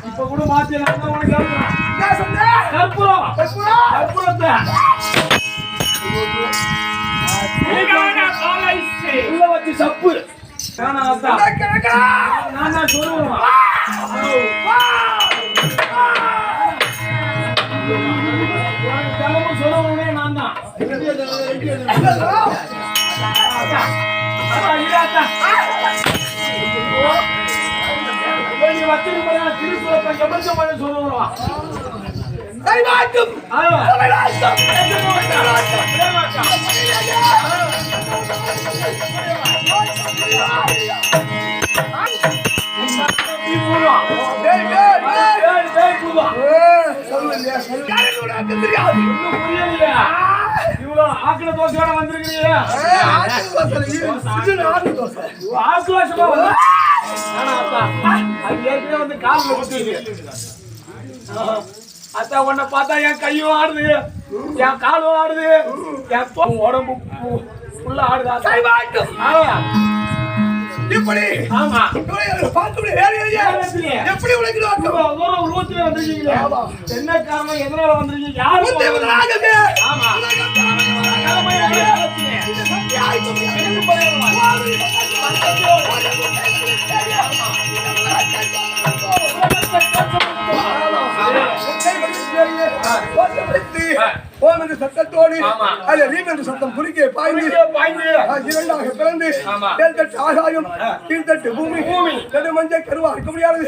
இப்ப கூட மாத்தி கற்பூரம் கற்பூரத்தை உள்ள வச்சு சப்பு நான் சொல்லுவேன் சொல்லுவேன் நான் தான் திருக்குறளை எவ்வளவு சொல்லுவான் ஆக்கல தோசையோட வந்திருக்கிறீங்க வந்து காலில் குத்திருக்கு அதான் உன்னை பார்த்தா என் கையும் ஆடுது, என் காலும் ஆடுது, என் உடம்பு ஃபுல்லா ஆடுதா? இப்படி ஆமா பார்த்து எப்படி உனக்கு ரூத்துல வந்திருக்கீங்களே, என்ன காரணம், எதனால வந்திருக்கீங்க, யாரு? ஆமா சத்தத்தோடு சத்தம் குறுக்கே பாய்ந்து இரண்டாக பிறந்து மேல்தட்டு ஆகாயம் கீழ்த்தட்டு பூமி மஞ்சள் கருவா இருக்க முடியாது.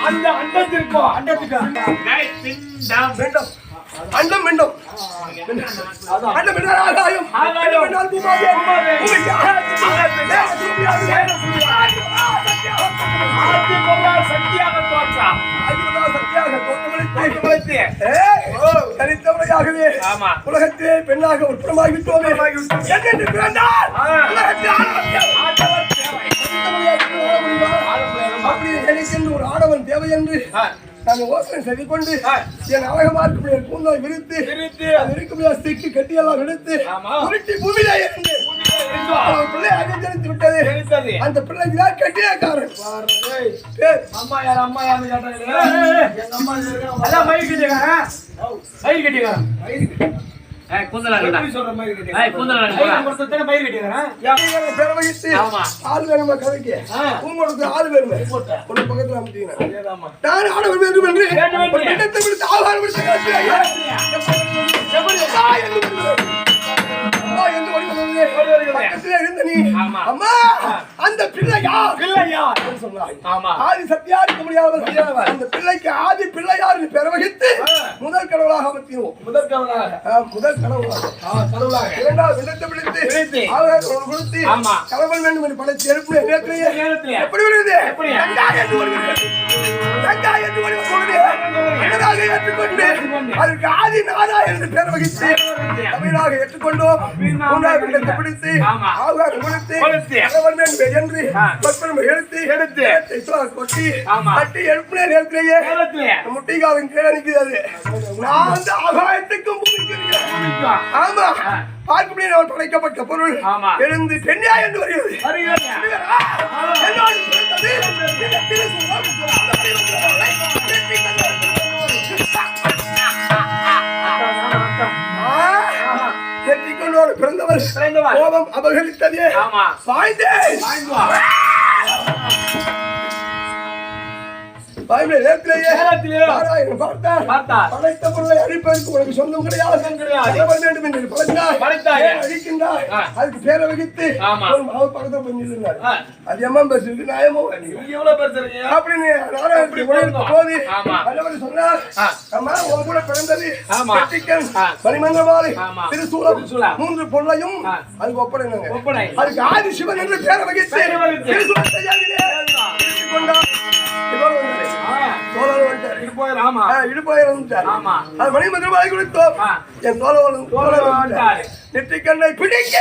அந்த அண்டத்திற்கோ அண்டத்துக்கு அண்டம் மிண்டம் அண்டம் மிண்டால் ஆகாயம் ஆகாயம் மிண்டால் பூமாதே சத்தியாக தோற்றா தனித்தவரையாகவே உலகத்திலே பெண்ணாக உற்பமாகிவிட்டோமே என்று பிறந்தால் அப்படி எனக்கு ஒரு ஆடவன் தேவை என்று நான் யோசனை செய்து கொண்டு என் அழகமா இருக்கும் கூந்தலை விரித்து அது இருக்கும் ஸ்திக்கு கட்டியெல்லாம் எடுத்து உருட்டி பூமியிலே இருந்து பிள்ளை அகஞ்சரித்து விட்டது. அந்த பிள்ளைக்கு தான் கட்டியக்காரன். அம்மா யார் அம்மா யாருன்னு கேட்டாங்க. எங்க அம்மா அதான் மயில் கட்டியக்காரன், மயில் கட்டியக்காரன் சொல்ற மாதிரி ஆள் வேணுமா கதைக்கு உங்களுக்கு ஆள் வேணுமே ஒரு பக்கத்துல அமைச்சீங்கன்னா நான் ஆட வேண்டும் என்று அந்த பிள்ளையார் ஆதி சத்தியா இருக்க முடியாத அந்த பிள்ளைக்கு ஆதி பிள்ளையார் பெற வகித்து முதல் கடவுளாக அமைத்தினோம். முதல் கடவுளாக இரண்டாவது விண்ணத்தை பிடித்து கொடுத்து கடவுள் வேண்டும் என்று படைத்து எழுப்பு எப்படி வருகிறது ஏற்றுக்கொண்டு அதற்கு ஆதி நாதா என்று பெயர் வகித்து தமிழாக ஏற்றுக்கொண்டோம். மூன்றாவது விண்ணத்தை பிடித்து ஆகாரம் கொடுத்து கடவுள் வேண்டும் என்று எடுத்து கொட்டி கட்டி எழுப்பின நேரத்திலேயே முட்டிகாவின் கீழே நிற்கிறது. நான் அந்த ஆகாயத்துக்கும் ஆமா பார்க்க முடியாது அவர் படைக்கப்பட்ட பொருள் எழுந்து பெண்ணா என்று வருகிறது. பிறந்தவர் கோபம் அபகரித்ததே படைத்த பொருளை அழிப்பதற்கு உனக்கு சொந்தம் கிடையாது வேண்டும் என்று படைத்தாய் அழிக்கின்றாய். அதுக்கு பேரை வகித்து பக்கத்தில் பண்ணிருந்தார். அது எம்மா பேசுறது நியாயமோ அப்படின்னு போது நல்லவர் சொன்னார். அம்மா உன் கூட பிறந்தது மணிமங்கமாலை திருசூலம் 3 பொருளையும் அதுக்கு ஒப்படைங்க. அதுக்கு ஆதி சிவன் என்று பேரை வகித்து கொண்டார். மணிமந்திரமாய் கொடுத்தோம். என் தோழர் நெற்றிக்கண்ணை பிடிக்க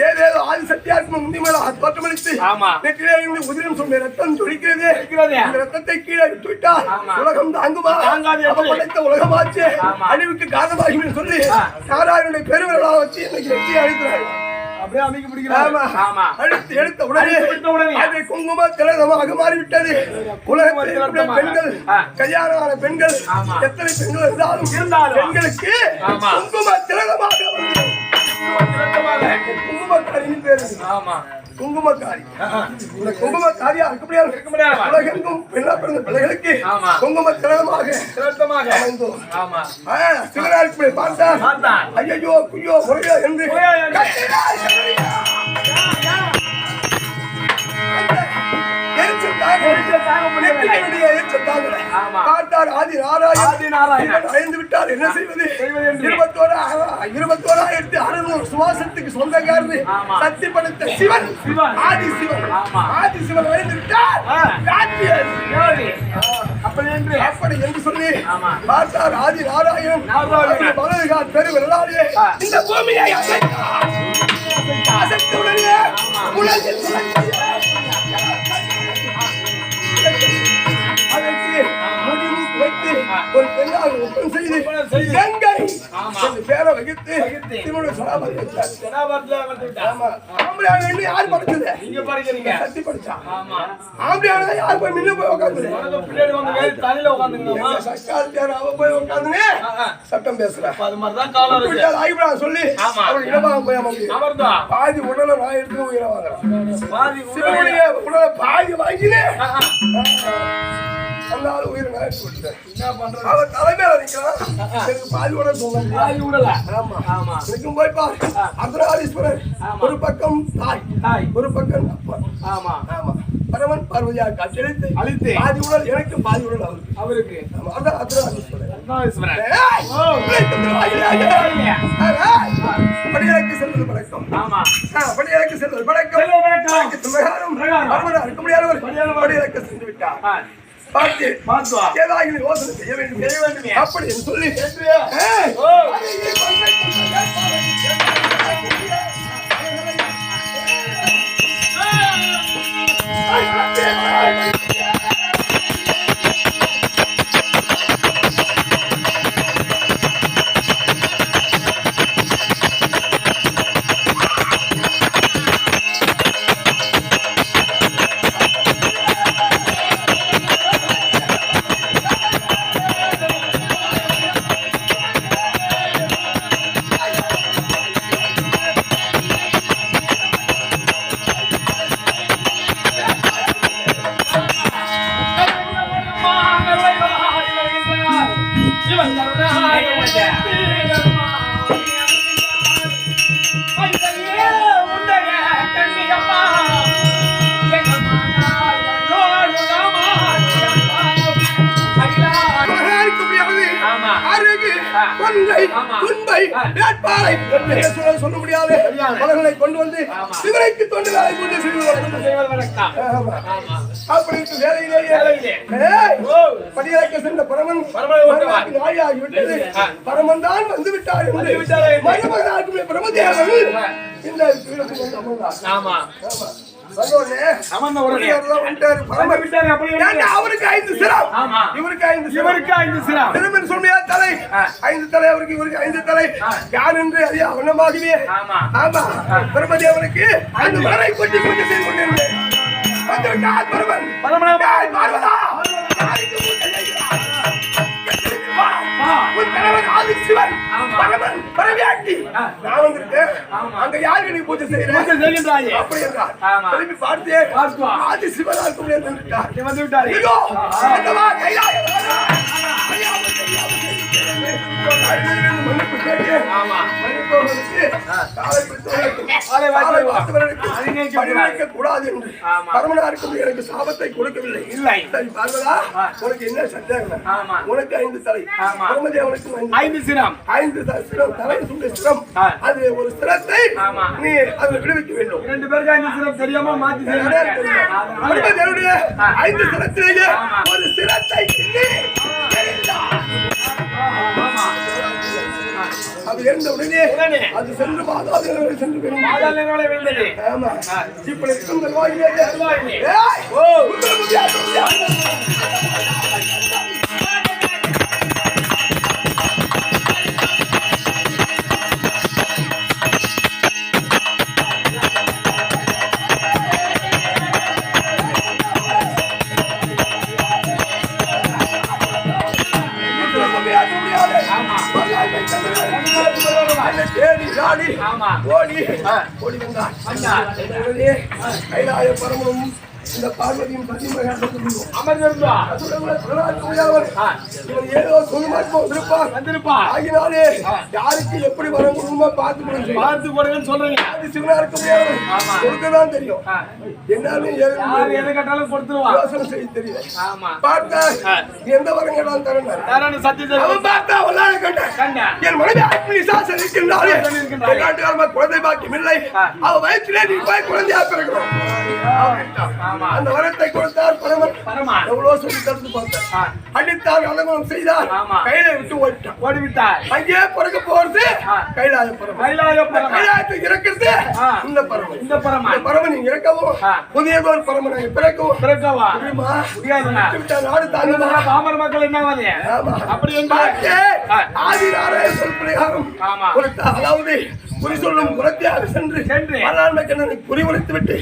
ஏதேதோ ஆதி சத்தியாத்ம முந்திமேல தோற்றமளித்து நெற்றிலே இருந்து உதிரம் சொன்ன ரத்தம் துடிக்கிறது. இந்த ரத்தத்தை கீழே விட்டுவிட்டால் உலகம் தாங்குமா? படைத்த உலகமாச்சு அழிவுக்கு காரணமாகி சொல்லி நாராயணனுடைய பெருவிரலாக வச்சு இன்னைக்கு வெற்றி அளிக்கிறார். எடுத்த உடனே குங்கும திலகமாக மாறிவிட்டது. உலகத்தில் பெண்கள் கல்யாணமான பெண்கள் எத்தனை பெண்கள் இருந்தாலும் பெண்களுக்கு குங்கும திலகமாக குங்குமக்காரின் பேரு குங்குமக்காரி. இந்த குங்குமக்காரியா இருக்க முடியாது. உலகெங்கும் பெண்ணா பிறந்த பிள்ளைகளுக்கு குங்கும திலகமாக அமைந்தோம். சிவராஜ் பார்த்தா ஐயோ குய்யோ முறையோ என்று எரிச்சுட்டார். பார்த்தார் ஆதி நாராயணன் அழிந்து விட்டார். என்ன செய்வது? 21,600 சுவாசத்துக்கு சொந்தக்காரரு சக்திப்படுத்த சிவன் ஆதி சிவன் அழிந்து விட்டார். அப்படி என்று சொல்லி பார்த்தார் ஆதி நாராயணன் வலதுகால் பெருவிரலாலே இந்த பூமியை அசைத்தவுடனே உலகில் அதற்கு முடிவு வைத்து ஒரு பெண்ணாக ஒப்பம் செய்து கங்கை என்று பேரை வகித்து சிவனுடைய ஆம்பளையானு யார் படைச்சது? சக்தி படிச்சா. ஆம்பளையான யார் போய் முன்ன போய் உட்கார்ந்து போய் உட்கார்ந்து சட்டம் பேசுறேன் சொல்லி அவள் இடமாக போய் பாதி உடலை நான் எடுத்து உயிரை வாங்குறேன். சிவனுடைய உடலை பாதி வாங்கினேன். அந்த ஆள் உயிரை நான் எடுத்து விட்டேன். அவர் தலைமையில நிற்கிறான். எனக்கு பாதி உடல் சொல்ல போய் பாரு. அர்த்தநாரீஸ்வரர் ஒரு பக்கம் தாய் ஒரு பக்கம் அப்பா. பரமன் பார்வதியாக காட்சியளித்து அழித்து பாதி உடல் எனக்கு பாதி உடல் அவருக்கு. அதான் அர்த்தநாரீஸ்வரர். படிகளுக்கு செல்வது பழக்கம். படிகளுக்கு செல்வது பழக்கம். இருக்க முடியாதவர் படிகளுக்கு சென்று விட்டார். பார்த்து ஏதாவது யோசனை செய்ய வேண்டும் அப்படி என்று சொல்லி சொல்ல முடியாது. மலர்களை கொண்டு வந்து சிவனைக்கு தொண்டு வேலை பூஜை அப்படின்ட்டு வேலையிலேயே படியலைக்கு சென்ற பரமன் நாயாகிவிட்டது. பரமன் தான் வந்து விட்டார் என்று பிரமதேவன் இந்த அவருக்கு 5 சிரம் இவருக்கு 5 சிரம் திருமணம் சொல்லியா தலை 5 தலை அவருக்கு இவருக்கு 5 தலை யார் என்று அறியா வண்ணமாகவே ஆமா பிரம்மதேவனுக்கு அந்த மலரை கொட்டி கொண்டு செய்து கொண்டிருந்தேன். வந்து விட்டார் பரமன் பார்வதா சிவன் பரமன் பரவியாட்டி நான் வந்திருக்கேன். அங்க யாருக்கு நீ பூஜை செய்யறாய் அப்படி என்றார். திரும்பி பார்த்தே ஆதி சிவனா இருக்கும் வந்து விட்டார். கூடாது என்று பரமனாருக்கும் எனக்கு சாபத்தை கொடுக்கவில்லை. பார்வதா உனக்கு என்ன சந்தேகம்? உனக்கு 5 தலை பிரம்மதேவனுக்கு 5 சிரம் 5 சிரம் தலை சுண்ட சிரம். அது ஒரு சிரத்தை நீ அதில் விடுவிக்க வேண்டும். 2 பேருக்கு 5 சிரம் தெரியாம மாத்தி பிரம்மதேவனுடைய 5 சிரத்திலேயே ஒரு சிரத்தை அது இருந்த உடனே அது சென்று பாதாள சென்று விழுந்தது. ஆமா இப்படி இருக்கும் கைலாய பரமனும் இந்த பார்வதியும் சத்தியமாக அமர்ந்திருந்தா இவன் ஏதோ சொல்லுமாட்டோ வந்திருப்பான் ஆகினாலே யாருக்கு எப்படி வரும் குடும்பமா பார்த்து கொடுங்கன்னு சொல்றீங்க. அது சிவனா இருக்க முடியாது கொடுக்கதான் தெரியும். என்னன்னு எது கேட்டாலும் கொடுத்துருவான். யோசனை செய்ய தெரியும். பார்த்தா எந்த வரம் கேட்டாலும் தரணும். சத்தியத்தை அவன் பார்த்தா வல்லாத கண்ட என் மனைவி ஆத்மவிசுவாசம் இருக்கின்றாலே நாட்டுக்காரமா குழந்தை பாக்கியம் இல்லை. அவ வயிற்றிலே நீ போய் குழந்தையா பிறக்கணும். அந்த வரத்தை கொடுத்தார் பரமன். எவ்வளவு சொல்லி தடுத்து பார்த்தார். அடித்தார் அலங்கோலம் செய்தார். கையில விட்டு ஓடிவிட்டார். அங்கே பிறக்க போறது கைலாய பரமன். கைலாயத்தை இறக்கிறது இந்த பரமன் இறக்கவும் புதியதோர் பரமனை பிறக்கவா முடியாது. நாடு தாங்க பாமர மக்கள் என்ன அப்படி ஆதி நாராயண சொல் பிரகாரம் அதாவது குறி சொல்லும் புறத்தியாக சென்று குறி உரைத்து விட்டு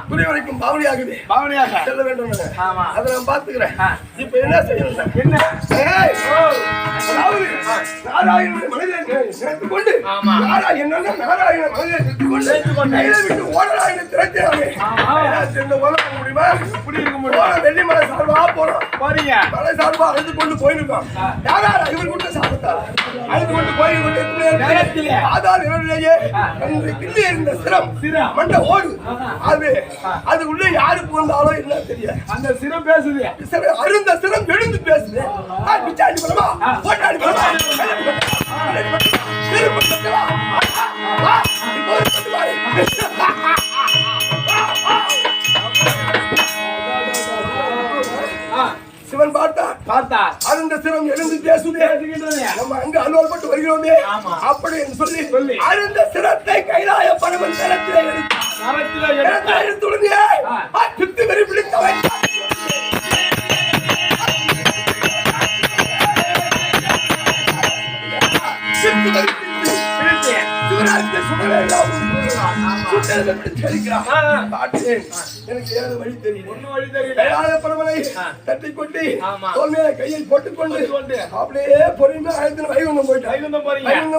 குறி உரைக்கும் பாவனையாக செல்ல வேண்டும். அதை நான் பார்த்துக்கிறேன். இப்ப என்ன செய்யணும்? என்ன அதாவது நாராயணனுடைய மனிதனை நினைத்துக் கொண்டு நாராயண மனிதனை நினைத்துக் கொண்டு கையில விட்டு ஓடலாயின திறக்கிறாங்க. முடியுமா? இப்படி இருக்க முடியும். வெள்ளிமலை சார்பா போறோம். மலை சார்பா அழைத்து கொண்டு போயிருக்கோம். யாரா இவர் கொண்டு சாப்பிட்டார் அழைத்து கொண்டு போய் ஆதார் இரவிலேயே கிள்ளி இருந்த சிரம் மண்ட ஓடு அது உள்ள யாரு போந்தாலோ என்ன தெரியாது. அந்த சிரம் பேசுது. அருந்த சிரம் எழுந்து பேசுது. பிச்சாடி பரமா போட்டாடி பரமா சிவன் பார்த்தார். அருந்த சிரம் எழுந்து பேசுதே. நம்ம அங்க அலுவல்பட்டு வருகிறோமே அப்படி என்று சொல்லி அருந்த சிரத்தை கைலாய பரமன் தரத்திலே எடுத்துடனே சுத்தி வெறி பிடித்தவன் எனக்கு ஏழு வழி தெரியும். தட்டி கொட்டி கையை போட்டுக்கொண்டு அப்படியே பொறுமையா ஆயிரத்துல வைகுந்தம் வைகுந்தம்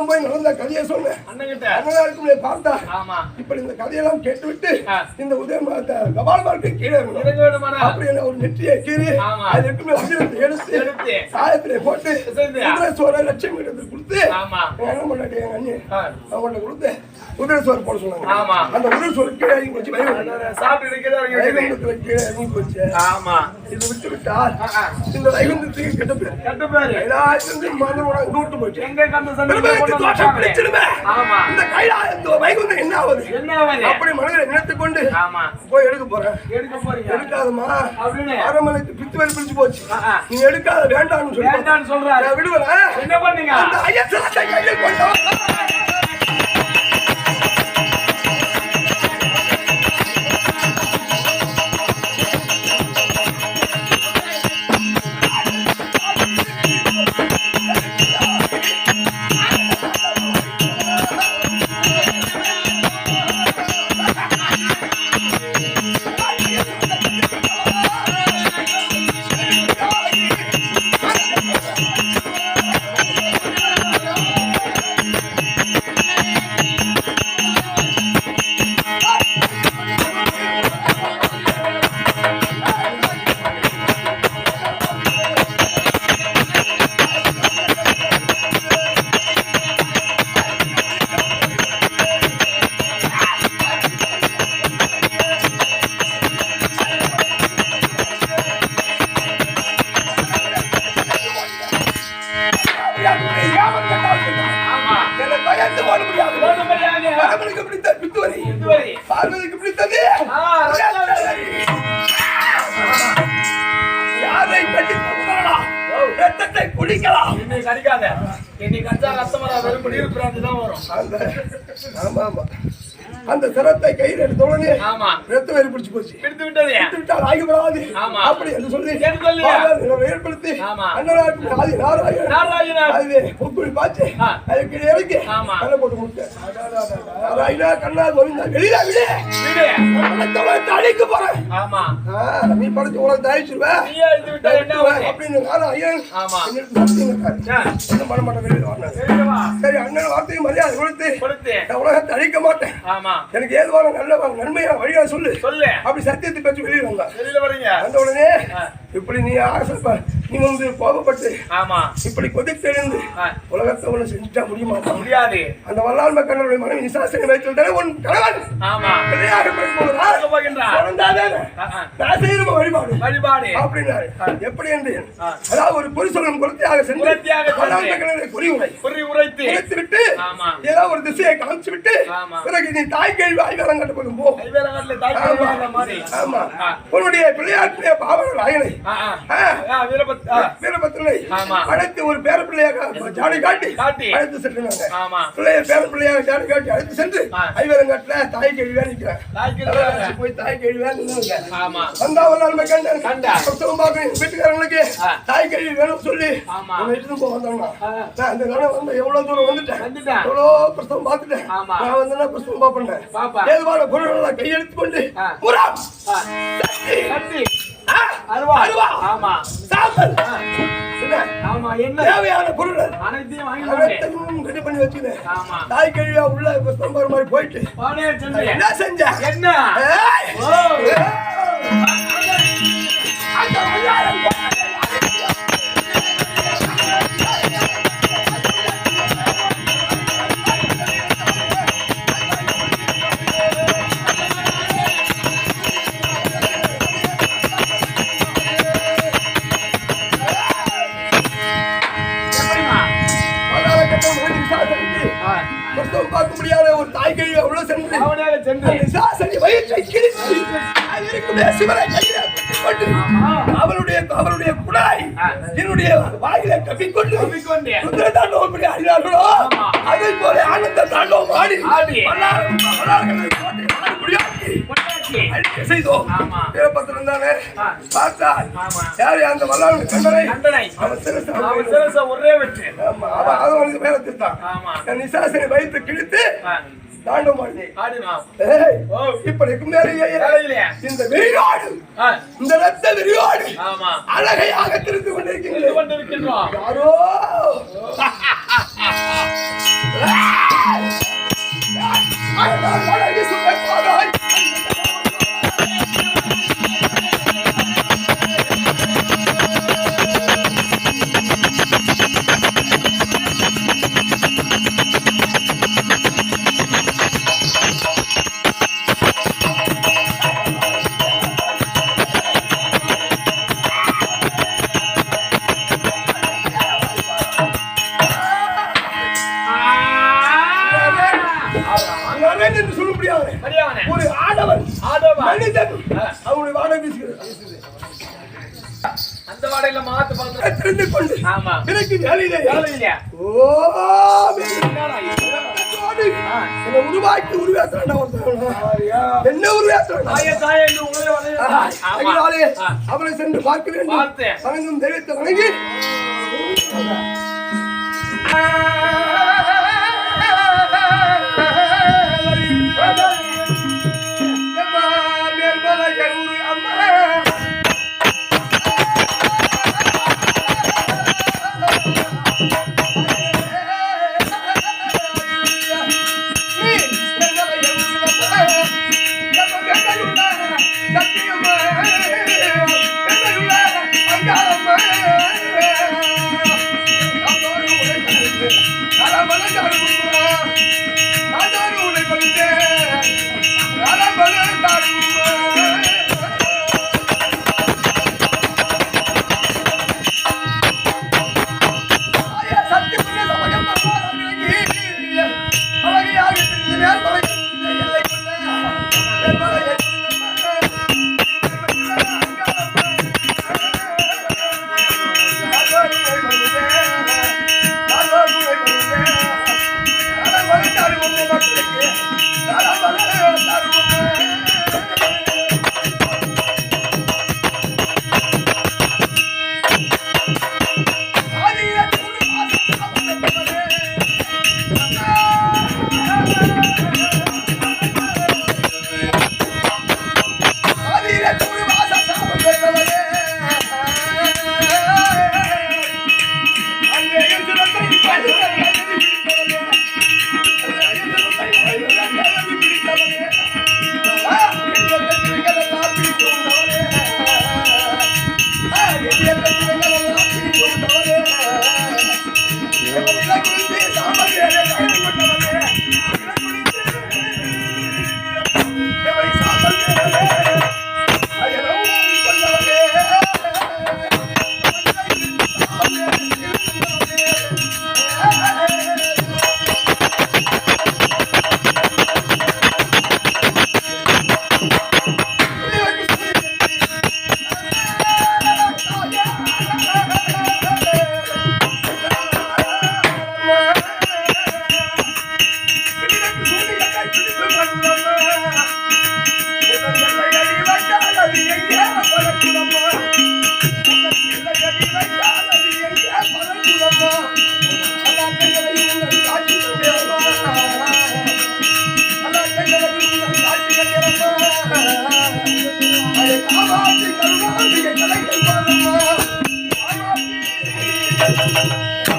போய் நடந்த கதையை சொன்னேன். அண்ணன் பார்த்தா இப்படி இந்த கதையெல்லாம் கேட்டுவிட்டு இந்த உதயம் கபாலமார்க்கு கீழே அப்படி ஒரு நெற்றியை கீறி அது எட்டுமே உதிரத்தை எடுத்து சாயத்திலே போட்டு சோற லட்சுமி இடத்துக்கு கொடுத்து என்ன பண்ணாட்டி எங்க அண்ணி அவங்கள்ட்ட கொடுத்து உதிர சோறு போட சொன்னாங்க. அந்த உதிர சோறு கீழே இறங்கி போச்சு. வைகுந்தத்துல கீழே இறங்கி போச்சு. இது விட்டு விட்டால் இந்த வைகுந்தத்துக்கு கெட்ட பேர் கைலாயத்திலிருந்து மனதோட கூட்டு போச்சு. இந்த கைலாயத்தோ வைகுந்தம் என்ன ஆகுது அப்படி மனதில் நினைத்துக் கொண்டு போய் எடுக்க போறேன். எடுக்காதமா அரமனைக்கு பித்து வேலை பிடிச்சு போச்சு. நீ எடுக்காத வேண்டாம்னு சொல்ற விடுவேன். என்ன பண்ணீங்க? அந்த ஐயத்தை கையில் கொண்டோம். அந்த சிரத்தை கையில் எடுத்த உடனே ரத்த வேறு பிடிச்சு போச்சு. விட்டால் ஆகிவிடாது அப்படி என்று சொல்லி ஏற்படுத்தி பாய்ச்சி அதுக்கு இறங்கி கண்ணை போட்டு கொடுத்தேன். கண்ணா கோவிந்தா வெளியில விடு அழைக்க போறேன். நீ படைச்சு உலக தயாரிச்சிருவேன் அப்படின்னு ஐயன் பண்ண மாட்டேன். வெளியில வரணும். சரி அண்ணன் வார்த்தையும் மரியாதை கொடுத்து உலகத்தை அழிக்க மாட்டேன். எனக்கு ஏதுவான நல்ல நன்மையான வழியா சொல்லு அப்படி சத்தியத்தை பற்றி வெளியில வரீங்க அந்த உடனே இப்படி நீ ஆசைப்ப நீ வந்து கோபப்பட்டு இப்படி கொதித்தெழுந்து உலகத்தை ஒண்ணு செஞ்சுட்டா முடியாது அந்த வல்லால் மக்களுடைய மனைவி நிசாசனை வைத்து உன் கணவன் வழிபாடு அப்படின்னாரு. எப்படி என்று அதாவது ஒரு புருஷனும் குலத்தையாக சென்று குறி உரைத்து விட்டு ஏதாவது ஒரு திசையை காமிச்சு விட்டு பிறகு நீ தாய் கேள்வி ஐவேலம் கட்ட போகும் போ. ஆமா உன்னுடைய பிள்ளையாட்டிய பாவங்கள் ஆயனை வீரபத்திரனை அழைத்து ஒரு பேர பிள்ளையாக ஜாடி காட்டி அழைத்து சென்றாங்க. பிள்ளைய பேர பிள்ளையாக ஜாடி காட்டி அழைத்து சென்று ஐவேலம் கட்டல தாய் கேள்வி நிற்கிறாங்க. போய் தாய் கேள்வி வீட்டுக்காரங்களுக்கு தாய் கேள்வி வேணும் சொல்லி அந்த வந்து எவ்வளவு தூரம் வந்துட்டேன் எவ்வளவு பிரசவம் பார்த்துட்டேன் நான் வந்து பிரசவம் பாப்பேன் ஏதுவான பொருள்களை கையெழுத்து கொண்டு தேவையான பொருள் அனைத்தையும் ரெடி பண்ணி வச்சுனேன். தாய் கழிவா உள்ள பிரசவம் மாதிரி போயிட்டு என்ன செஞ்ச என்ன பார்க்க முடியாத ஒரு தாய் கழிவா உள்ள சென்று வயிற்றை கிழித்து அவளுடைய குடாய் என்னுடைய வாயில கப்பிக்கொண்டு அறிஞர்களோ அதை போல ஆனந்த தாண்டவம் ஆடி செய்தோம். வீரபத்திரன் தானே பார்த்தார் யாரு அந்த வல்லாள கண்டனை ஒரே வெற்றி அவனுக்கு மேல திருத்தான் நிசாசனை வைத்து கிழித்து இப்படிக்கு மேலேயே இந்த வெறியோடு இந்த ரத்த வெறியோடு அழகையாக திருந்து கொண்டிருக்கின்றோம். யாரோ ஒரு ஆடவன் மனிதன் அவனுடைய வாடகை வீசுகிறது. அந்த வாடையில மாத்து பார்த்து தெரிந்து கொண்டு எனக்கு வேலையில உருவாக்கி உருவாக்குறா என்ன உருவாக்குறா அவனை சென்று பார்க்க வேண்டும். வணங்கும் தெய்வத்தை வணங்கி அடிக்க